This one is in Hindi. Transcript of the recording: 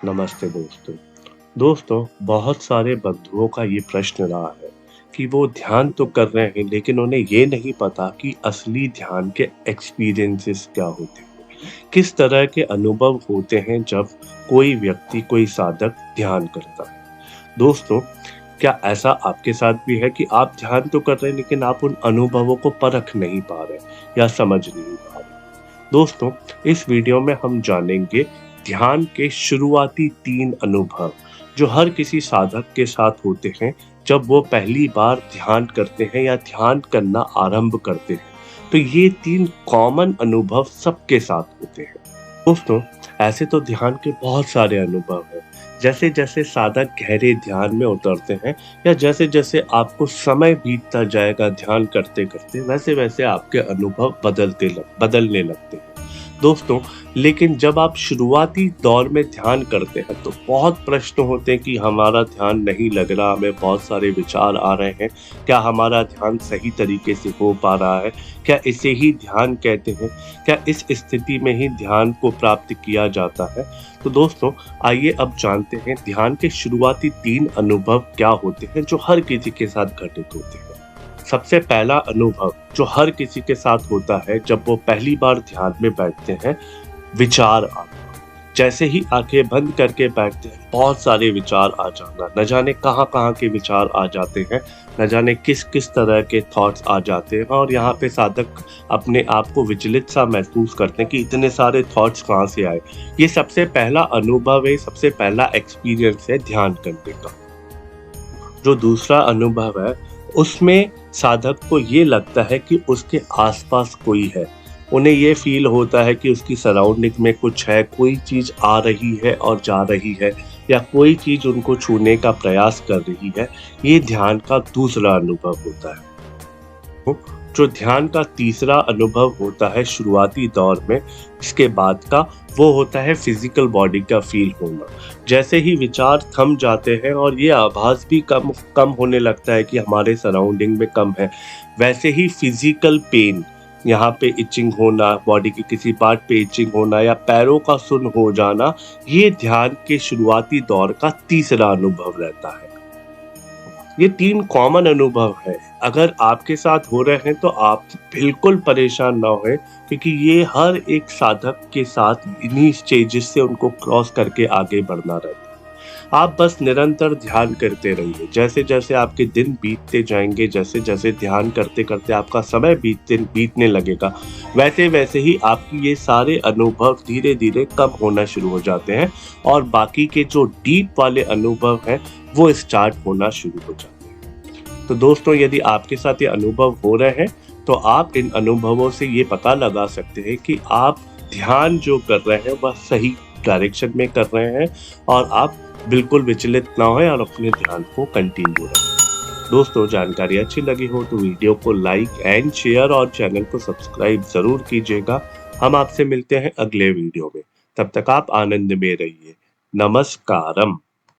नमस्ते दोस्तों। दोस्तों, बहुत सारे बंधुओं का ये प्रश्न रहा है कि वो ध्यान तो कर रहे हैं लेकिन उन्हें ये नहीं पता कि असली ध्यान के एक्सपीरियंसेस क्या होते हैं। किस तरह के अनुभव होते हैं जब कोई व्यक्ति, कोई साधक ध्यान करता है। दोस्तों, क्या ऐसा आपके साथ भी है कि आप ध्यान तो कर रहे हैं लेकिन आप उन अनुभवों को परख नहीं पा रहे या समझ नहीं पा रहे? दोस्तों, इस वीडियो में हम जानेंगे ध्यान के शुरुआती 3 अनुभव जो हर किसी साधक के साथ होते हैं जब वो पहली बार ध्यान करते हैं या ध्यान करना आरंभ करते हैं। तो ये 3 कॉमन अनुभव सबके साथ होते हैं। दोस्तों, ऐसे तो ध्यान के बहुत सारे अनुभव हैं। जैसे-जैसे साधक गहरे ध्यान में उतरते हैं या जैसे-जैसे आपको समय बीतता जाएगा ध्यान करते-करते, वैसे-वैसे आपके अनुभव बदलने लगते हैं। दोस्तों, लेकिन जब आप शुरुआती दौर में ध्यान करते हैं तो बहुत प्रश्न होते हैं कि हमारा ध्यान नहीं लग रहा, हमें बहुत सारे विचार आ रहे हैं, क्या हमारा ध्यान सही तरीके से हो पा रहा है? क्या इसे ही ध्यान कहते हैं? क्या इस स्थिति में ही ध्यान को प्राप्त किया जाता है? तो दोस्तों, आइए अब जानते हैं ध्यान के शुरुआती 3 अनुभव क्या होते हैं जो हर किसी के साथ घटित होते हैं। सबसे पहला अनुभव जो हर किसी के साथ होता है जब वो पहली बार ध्यान में बैठते हैं, विचार आना। जैसे ही आंखें बंद करके बैठते हैं, बहुत सारे विचार आ जाना, न जाने कहाँ-कहाँ के विचार आ जाते हैं, न जाने किस-किस तरह के थॉट्स आ जाते हैं और यहाँ पे साधक अपने आप को विचलित सा महसूस करते हैं कि इतने सारे थॉट्स कहाँ से आए। ये सबसे पहला अनुभव है, सबसे पहला एक्सपीरियंस है ध्यान करने का। जो दूसरा अनुभव है, उसमें साधक को ये लगता है कि उसके आसपास कोई है। उन्हें ये फ़ील होता है कि उसकी सराउंडिंग में कुछ है, कोई चीज़ आ रही है और जा रही है या कोई चीज़ उनको छूने का प्रयास कर रही है। ये ध्यान का दूसरा अनुभव होता है। जो ध्यान का तीसरा अनुभव होता है शुरुआती दौर में, इसके बाद का, वो होता है फिजिकल बॉडी का फील होना। जैसे ही विचार थम जाते हैं और ये आभास भी कम कम होने लगता है कि हमारे सराउंडिंग में कम है, वैसे ही फिजिकल पेन, यहाँ पे इचिंग होना, बॉडी के किसी पार्ट पे इचिंग होना या पैरों का सुन्न हो जाना, ये ध्यान के शुरुआती दौर का तीसरा अनुभव रहता है। ये 3 कॉमन अनुभव हैं। अगर आपके साथ हो रहे हैं तो आप बिल्कुल परेशान ना होएँ, क्योंकि ये हर एक साधक के साथ इन्हीं स्टेजेस से उनको क्रॉस करके आगे बढ़ना रहता है। आप बस निरंतर ध्यान करते रहिए। जैसे-जैसे आपके दिन बीतते जाएँगे, जैसे-जैसे ध्यान करते-करते आपका समय बीतने लगेगा, वैसे-वैसे ही आपकी ये सारे अनुभव धीरे-धीरे कम होना शुरू हो जाते हैं और बाकी के जो डीप वाले अनुभव हैं, वो स्टार्ट होना शुरू हो जाते हैं। तो दोस्तों, यदि आपके साथ ये अनुभव हो रहे हैं, तो आप इन अनुभवों से ये पता लगा सकते हैं कि आप ध्यान जो कर रहे हैं, वह सही डायरेक्शन में कर रहे हैं और आप बिल्कुल विचलित ना होएँ और अपने ध्यान को कंटिन्यू रखें। दोस्तों, जानकारी अच्छी लगी हो तो वीडियो को लाइक एंड शेयर और चैनल को सब्सक्राइब ज़रूर कीजिएगा। हम आपसे मिलते हैं अगले वीडियो में। तब तक आप आनंद में रहिए। नमस्कारम।